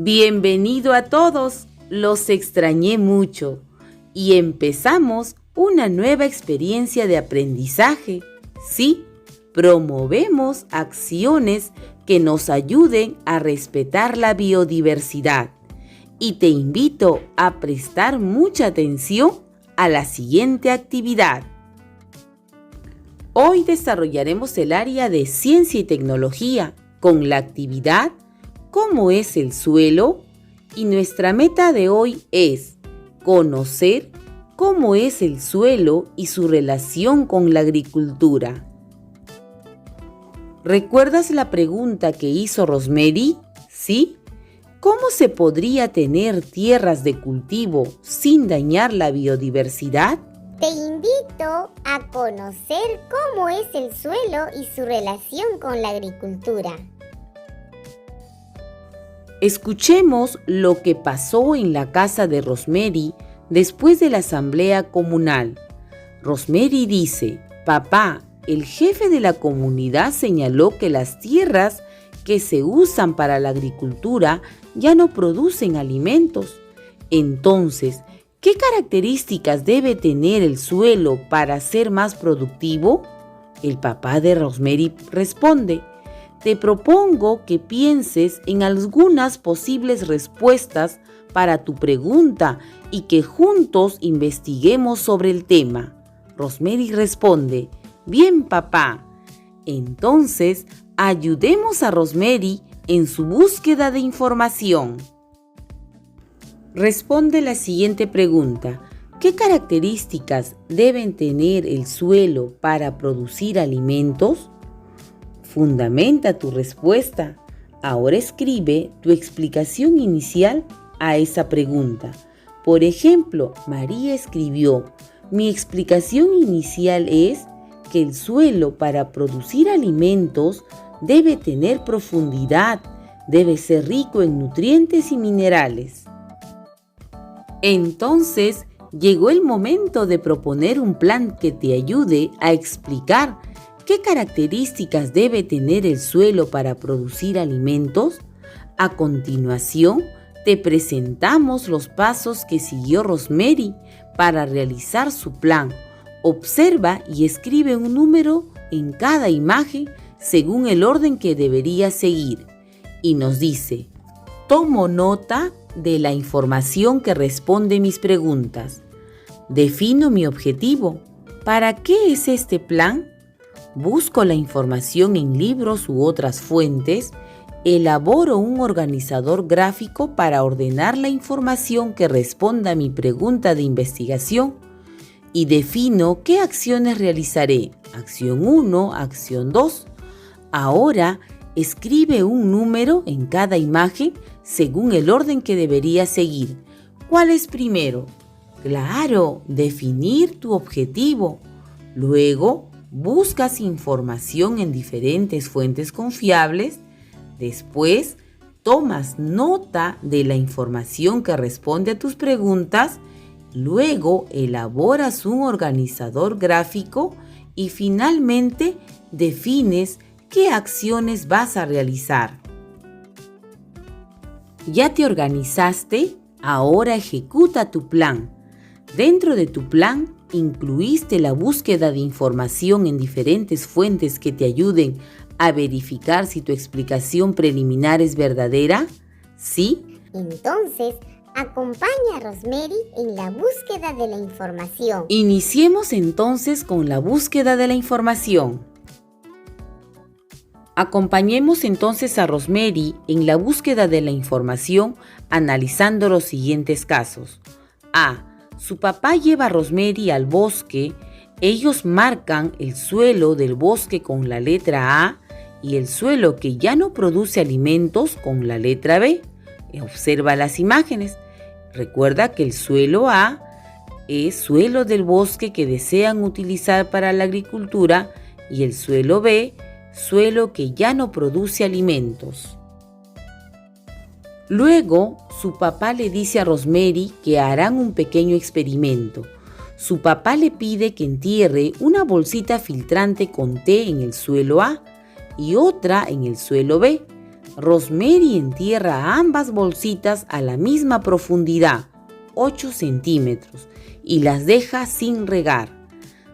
Bienvenido a todos, los extrañé mucho y empezamos una nueva experiencia de aprendizaje. Sí, promovemos acciones que nos ayuden a respetar la biodiversidad y te invito a prestar mucha atención a la siguiente actividad. Hoy desarrollaremos el área de ciencia y tecnología con la actividad ¿Cómo es el suelo? Y nuestra meta de hoy es conocer cómo es el suelo y su relación con la agricultura. ¿Recuerdas la pregunta que hizo Rosemary? ¿Sí? ¿Cómo se podría tener tierras de cultivo sin dañar la biodiversidad? Te invito a conocer cómo es el suelo y su relación con la agricultura. Escuchemos lo que pasó en la casa de Rosemary después de la asamblea comunal. Rosemary dice: «Papá, el jefe de la comunidad señaló que las tierras que se usan para la agricultura ya no producen alimentos. Entonces, ¿qué características debe tener el suelo para ser más productivo?». El papá de Rosemary responde: «Te propongo que pienses en algunas posibles respuestas para tu pregunta y que juntos investiguemos sobre el tema». Rosemary responde: «Bien, papá». Entonces, ayudemos a Rosemary en su búsqueda de información. Responde la siguiente pregunta: ¿qué características deben tener el suelo para producir alimentos? Fundamenta tu respuesta. Ahora escribe tu explicación inicial a esa pregunta. Por ejemplo, María escribió: «Mi explicación inicial es que el suelo para producir alimentos debe tener profundidad, debe ser rico en nutrientes y minerales». Entonces, llegó el momento de proponer un plan que te ayude a explicar ¿qué características debe tener el suelo para producir alimentos? A continuación, te presentamos los pasos que siguió Rosemary para realizar su plan. Observa y escribe un número en cada imagen según el orden que debería seguir. Y nos dice: «Tomo nota de la información que responde mis preguntas. Defino mi objetivo. ¿Para qué es este plan? Busco la información en libros u otras fuentes. Elaboro un organizador gráfico para ordenar la información que responda a mi pregunta de investigación. Y defino qué acciones realizaré. Acción 1, acción 2. Ahora escribe un número en cada imagen según el orden que debería seguir. ¿Cuál es primero? Claro, definir tu objetivo. Luego, buscas información en diferentes fuentes confiables. Después, tomas nota de la información que responde a tus preguntas. Luego, elaboras un organizador gráfico y finalmente defines qué acciones vas a realizar. ¿Ya te organizaste? Ahora ejecuta tu plan. Dentro de tu plan, ¿incluiste la búsqueda de información en diferentes fuentes que te ayuden a verificar si tu explicación preliminar es verdadera? ¿Sí? Entonces, acompaña a Rosemary en la búsqueda de la información. Iniciemos entonces con la búsqueda de la información. Acompañemos entonces a Rosemary en la búsqueda de la información analizando los siguientes casos. A. Su papá lleva a Rosemary al bosque. Ellos marcan el suelo del bosque con la letra A y el suelo que ya no produce alimentos con la letra B. Observa las imágenes. Recuerda que el suelo A es suelo del bosque que desean utilizar para la agricultura y el suelo B, suelo que ya no produce alimentos. Luego, su papá le dice a Rosemary que harán un pequeño experimento. Su papá le pide que entierre una bolsita filtrante con té en el suelo A y otra en el suelo B. Rosemary entierra ambas bolsitas a la misma profundidad, 8 centímetros, y las deja sin regar.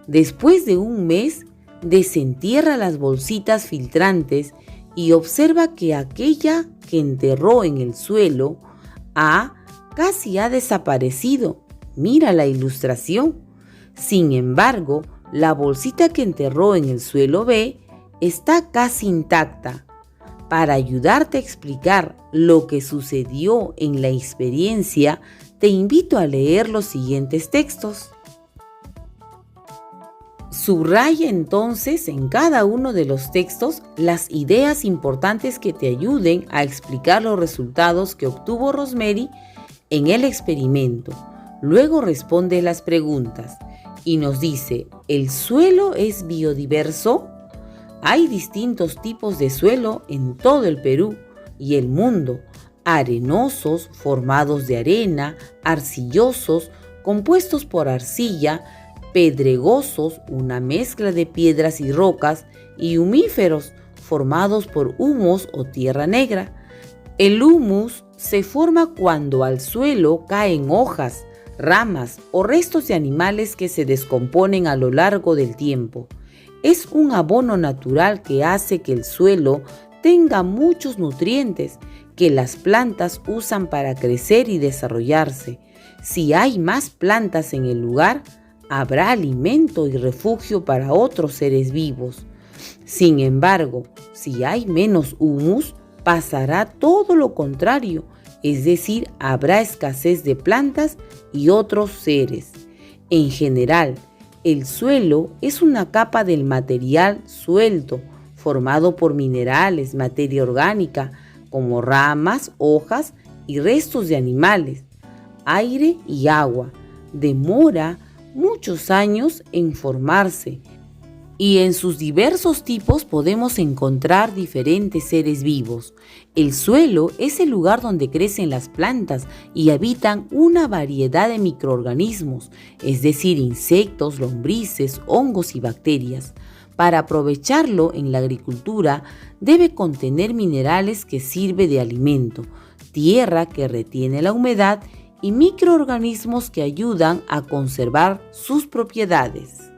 Después de un mes, desentierra las bolsitas filtrantes y observa que aquella que enterró en el suelo A casi ha desaparecido. Mira la ilustración. Sin embargo, la bolsita que enterró en el suelo B está casi intacta. Para ayudarte a explicar lo que sucedió en la experiencia, te invito a leer los siguientes textos. Subraya entonces en cada uno de los textos las ideas importantes que te ayuden a explicar los resultados que obtuvo Rosemary en el experimento. Luego responde las preguntas y nos dice, ¿el suelo es biodiverso? Hay distintos tipos de suelo en todo el Perú y el mundo, arenosos, formados de arena, arcillosos, compuestos por arcilla, pedregosos, una mezcla de piedras y rocas, y humíferos, formados por humus o tierra negra. El humus se forma cuando al suelo caen hojas, ramas o restos de animales que se descomponen a lo largo del tiempo. Es un abono natural que hace que el suelo tenga muchos nutrientes que las plantas usan para crecer y desarrollarse. Si hay más plantas en el lugar, habrá alimento y refugio para otros seres vivos. Sin embargo, si hay menos humus, pasará todo lo contrario, es decir, habrá escasez de plantas y otros seres. En general, el suelo es una capa del material suelto, formado por minerales, materia orgánica, como ramas, hojas y restos de animales, aire y agua. Demora muchos años en formarse y en sus diversos tipos podemos encontrar diferentes seres vivos. El suelo es el lugar donde crecen las plantas y habitan una variedad de microorganismos, es decir, insectos, lombrices, hongos y bacterias. Para aprovecharlo en la agricultura, debe contener minerales que sirven de alimento, tierra que retiene la humedad y microorganismos que ayudan a conservar sus propiedades.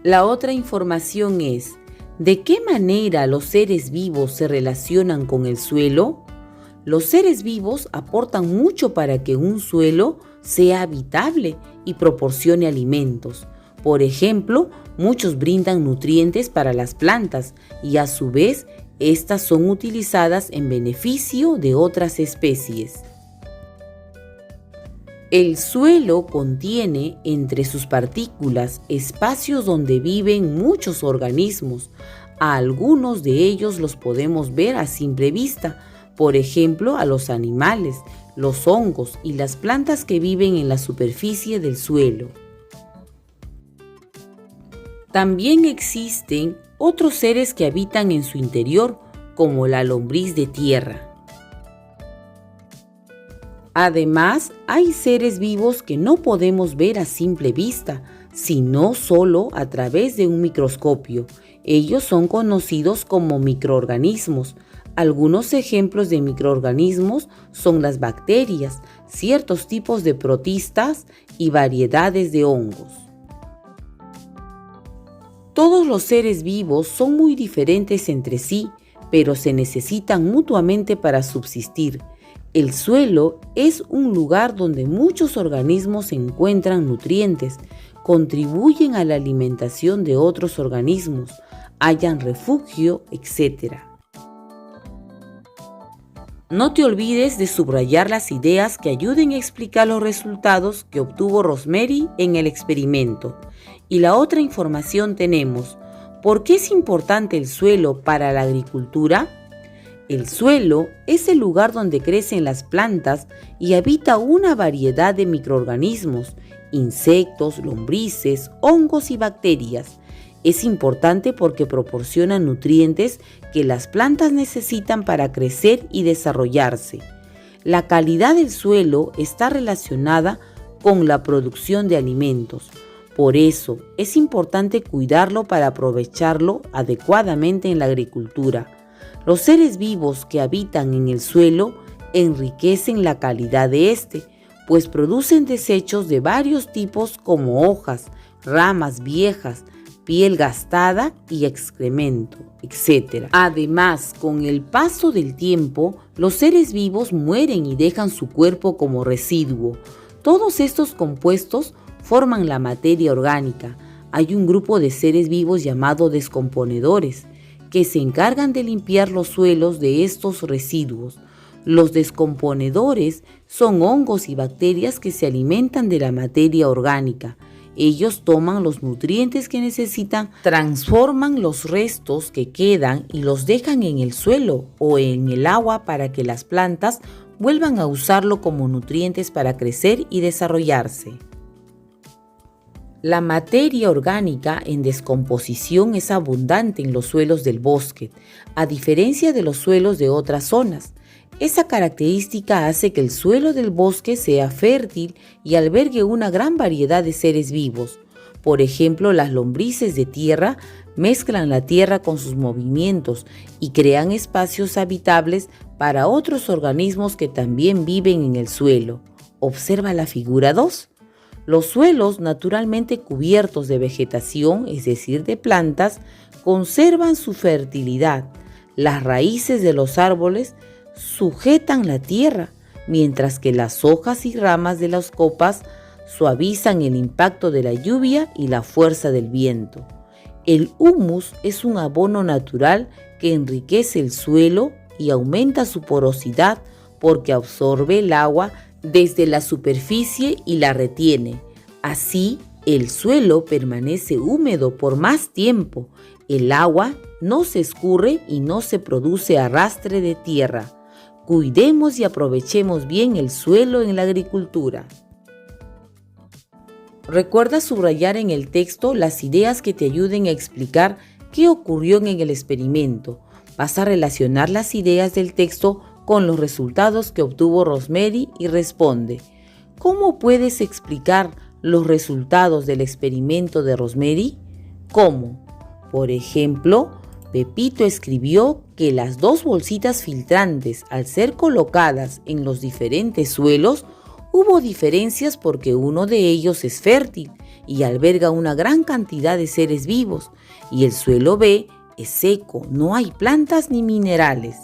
La otra información es, ¿de qué manera los seres vivos se relacionan con el suelo? Los seres vivos aportan mucho para que un suelo sea habitable y proporcione alimentos. Por ejemplo, muchos brindan nutrientes para las plantas y a su vez, estas son utilizadas en beneficio de otras especies. El suelo contiene entre sus partículas espacios donde viven muchos organismos. A algunos de ellos los podemos ver a simple vista, por ejemplo a los animales, los hongos y las plantas que viven en la superficie del suelo. También existen otros seres que habitan en su interior, como la lombriz de tierra. Además, hay seres vivos que no podemos ver a simple vista, sino solo a través de un microscopio. Ellos son conocidos como microorganismos. Algunos ejemplos de microorganismos son las bacterias, ciertos tipos de protistas y variedades de hongos. Todos los seres vivos son muy diferentes entre sí, pero se necesitan mutuamente para subsistir. El suelo es un lugar donde muchos organismos encuentran nutrientes, contribuyen a la alimentación de otros organismos, hallan refugio, etc. No te olvides de subrayar las ideas que ayuden a explicar los resultados que obtuvo Rosemary en el experimento. Y la otra información tenemos, ¿por qué es importante el suelo para la agricultura? El suelo es el lugar donde crecen las plantas y habita una variedad de microorganismos, insectos, lombrices, hongos y bacterias. Es importante porque proporciona nutrientes que las plantas necesitan para crecer y desarrollarse. La calidad del suelo está relacionada con la producción de alimentos. Por eso, es importante cuidarlo para aprovecharlo adecuadamente en la agricultura. Los seres vivos que habitan en el suelo enriquecen la calidad de este, pues producen desechos de varios tipos como hojas, ramas viejas, piel gastada y excremento, etc. Además, con el paso del tiempo, los seres vivos mueren y dejan su cuerpo como residuo. Todos estos compuestos forman la materia orgánica. Hay un grupo de seres vivos llamado descomponedores, que se encargan de limpiar los suelos de estos residuos. Los descomponedores son hongos y bacterias que se alimentan de la materia orgánica. Ellos toman los nutrientes que necesitan, transforman los restos que quedan y los dejan en el suelo o en el agua para que las plantas vuelvan a usarlo como nutrientes para crecer y desarrollarse. La materia orgánica en descomposición es abundante en los suelos del bosque, a diferencia de los suelos de otras zonas. Esa característica hace que el suelo del bosque sea fértil y albergue una gran variedad de seres vivos. Por ejemplo, las lombrices de tierra mezclan la tierra con sus movimientos y crean espacios habitables para otros organismos que también viven en el suelo. Observa la figura 2. Los suelos naturalmente cubiertos de vegetación, es decir, de plantas, conservan su fertilidad. Las raíces de los árboles sujetan la tierra, mientras que las hojas y ramas de las copas suavizan el impacto de la lluvia y la fuerza del viento. El humus es un abono natural que enriquece el suelo y aumenta su porosidad porque absorbe el agua desde la superficie y la retiene. Así, el suelo permanece húmedo por más tiempo. El agua no se escurre y no se produce arrastre de tierra. Cuidemos y aprovechemos bien el suelo en la agricultura. Recuerda subrayar en el texto las ideas que te ayuden a explicar qué ocurrió en el experimento. Vas a relacionar las ideas del texto con los resultados que obtuvo Rosemary y responde: ¿cómo puedes explicar los resultados del experimento de Rosemary? ¿Cómo? Por ejemplo, Pepito escribió que las 2 bolsitas filtrantes, al ser colocadas en los diferentes suelos, hubo diferencias porque uno de ellos es fértil y alberga una gran cantidad de seres vivos, y el suelo B es seco, no hay plantas ni minerales.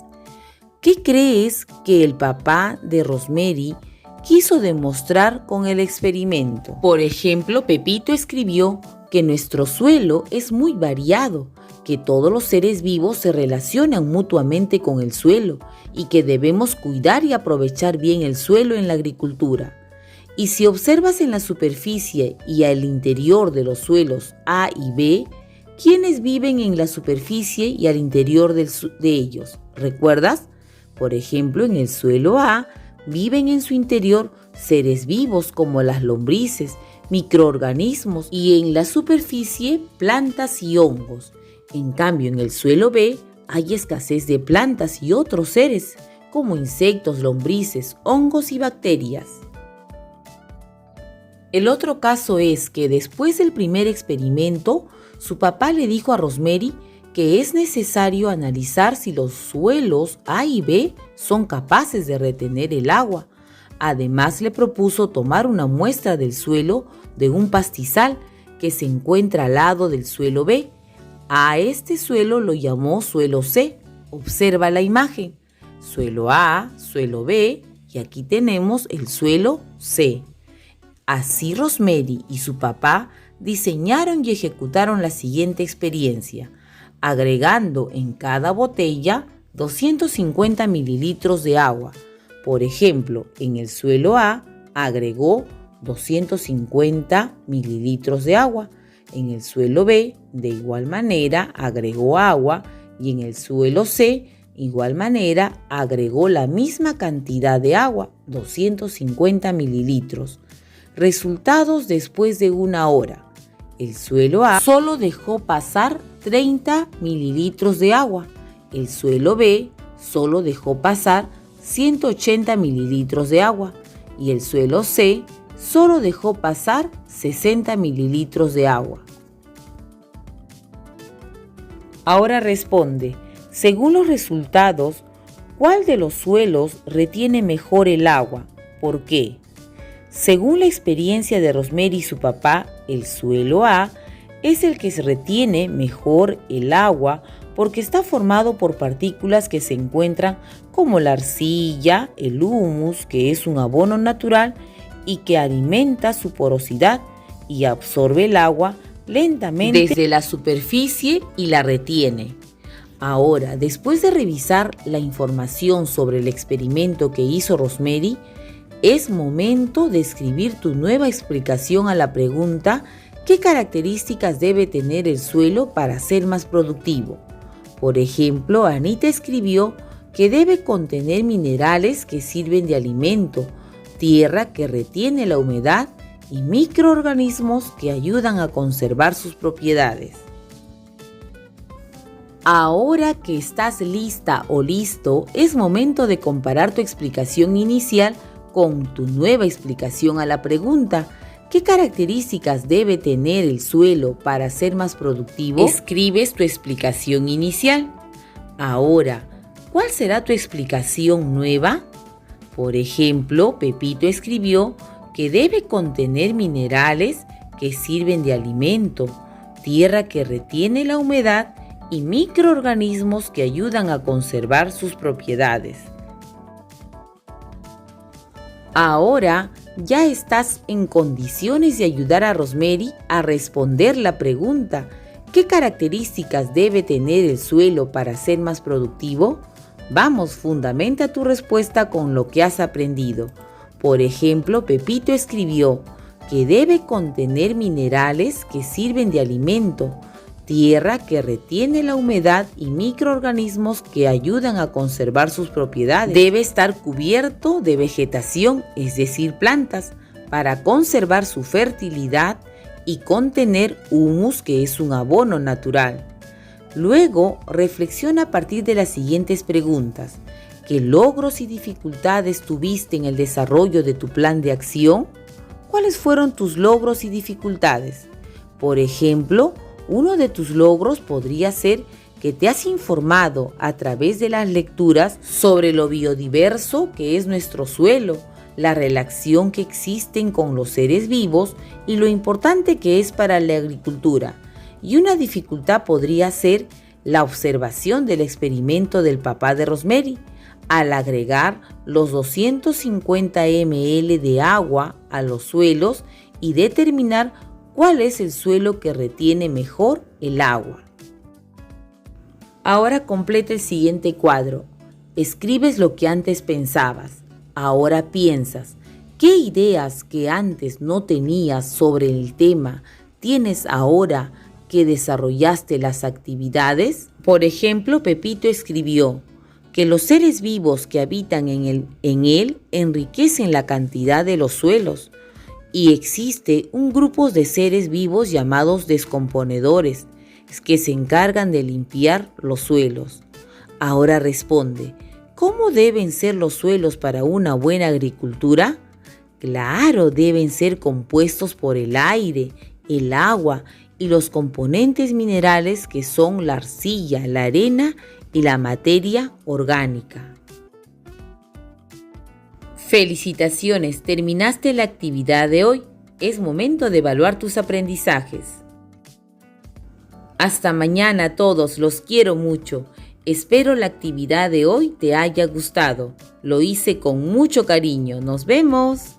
¿Qué crees que el papá de Rosemary quiso demostrar con el experimento? Por ejemplo, Pepito escribió que nuestro suelo es muy variado, que todos los seres vivos se relacionan mutuamente con el suelo y que debemos cuidar y aprovechar bien el suelo en la agricultura. Y si observas en la superficie y al interior de los suelos A y B, ¿quiénes viven en la superficie y al interior de ellos? ¿Recuerdas? Por ejemplo, en el suelo A viven en su interior seres vivos como las lombrices, microorganismos, y en la superficie plantas y hongos. En cambio, en el suelo B hay escasez de plantas y otros seres, como insectos, lombrices, hongos y bacterias. El otro caso es que después del primer experimento, su papá le dijo a Rosemary que es necesario analizar si los suelos A y B son capaces de retener el agua. Además, le propuso tomar una muestra del suelo de un pastizal que se encuentra al lado del suelo B. A este suelo lo llamó suelo C. Observa la imagen. Suelo A, suelo B, y aquí tenemos el suelo C. Así Rosemary y su papá diseñaron y ejecutaron la siguiente experiencia, agregando en cada botella 250 mililitros de agua. Por ejemplo, en el suelo A agregó 250 mililitros de agua. En el suelo B, de igual manera, agregó agua, y en el suelo C, igual manera, agregó la misma cantidad de agua, 250 mililitros. Resultados después de 1 hora. El suelo A solo dejó pasar 30 mililitros de agua. El suelo B solo dejó pasar 180 mililitros de agua. Y el suelo C solo dejó pasar 60 mililitros de agua. Ahora responde, Según los resultados, ¿cuál de los suelos retiene mejor el agua? ¿Por qué? Según la experiencia de Rosemary y su papá, el suelo A es el que retiene mejor el agua porque está formado por partículas que se encuentran como la arcilla, el humus, que es un abono natural y que alimenta su porosidad y absorbe el agua lentamente desde la superficie y la retiene. Ahora, después de revisar la información sobre el experimento que hizo Rosemary, es momento de escribir tu nueva explicación a la pregunta ¿qué características debe tener el suelo para ser más productivo? Por ejemplo, Anita escribió que debe contener minerales que sirven de alimento, tierra que retiene la humedad y microorganismos que ayudan a conservar sus propiedades. Ahora que estás lista o listo, es momento de comparar tu explicación inicial con tu nueva explicación a la pregunta ¿qué características debe tener el suelo para ser más productivo? Escribes tu explicación inicial. Ahora, ¿cuál será tu explicación nueva? Por ejemplo, Pepito escribió que debe contener minerales que sirven de alimento, tierra que retiene la humedad y microorganismos que ayudan a conservar sus propiedades. Ahora ya estás en condiciones de ayudar a Rosemary a responder la pregunta ¿qué características debe tener el suelo para ser más productivo? Vamos, fundamenta tu respuesta con lo que has aprendido. Por ejemplo, Pepito escribió que debe contener minerales que sirven de alimento, tierra que retiene la humedad y microorganismos que ayudan a conservar sus propiedades. Debe estar cubierto de vegetación, es decir, plantas, para conservar su fertilidad y contener humus, que es un abono natural. Luego, reflexiona a partir de las siguientes preguntas. ¿Qué logros y dificultades tuviste en el desarrollo de tu plan de acción? ¿Cuáles fueron tus logros y dificultades? Por ejemplo, uno de tus logros podría ser que te has informado a través de las lecturas sobre lo biodiverso que es nuestro suelo, la relación que existen con los seres vivos y lo importante que es para la agricultura. Y una dificultad podría ser la observación del experimento del papá de Rosemary, al agregar los 250 ml de agua a los suelos y determinar cuál es el suelo que retiene mejor el agua. Ahora completa el siguiente cuadro. Escribes lo que antes pensabas. Ahora piensas. ¿Qué ideas que antes no tenías sobre el tema tienes ahora que desarrollaste las actividades? Por ejemplo, Pepito escribió que los seres vivos que habitan en él enriquecen la cantidad de los suelos. Y existe un grupo de seres vivos llamados descomponedores que se encargan de limpiar los suelos. Ahora responde, ¿cómo deben ser los suelos para una buena agricultura? Claro, deben ser compuestos por el aire, el agua y los componentes minerales que son la arcilla, la arena y la materia orgánica. Felicitaciones, terminaste la actividad de hoy. Es momento de evaluar tus aprendizajes. Hasta mañana a todos, los quiero mucho. Espero la actividad de hoy te haya gustado. Lo hice con mucho cariño. ¡Nos vemos!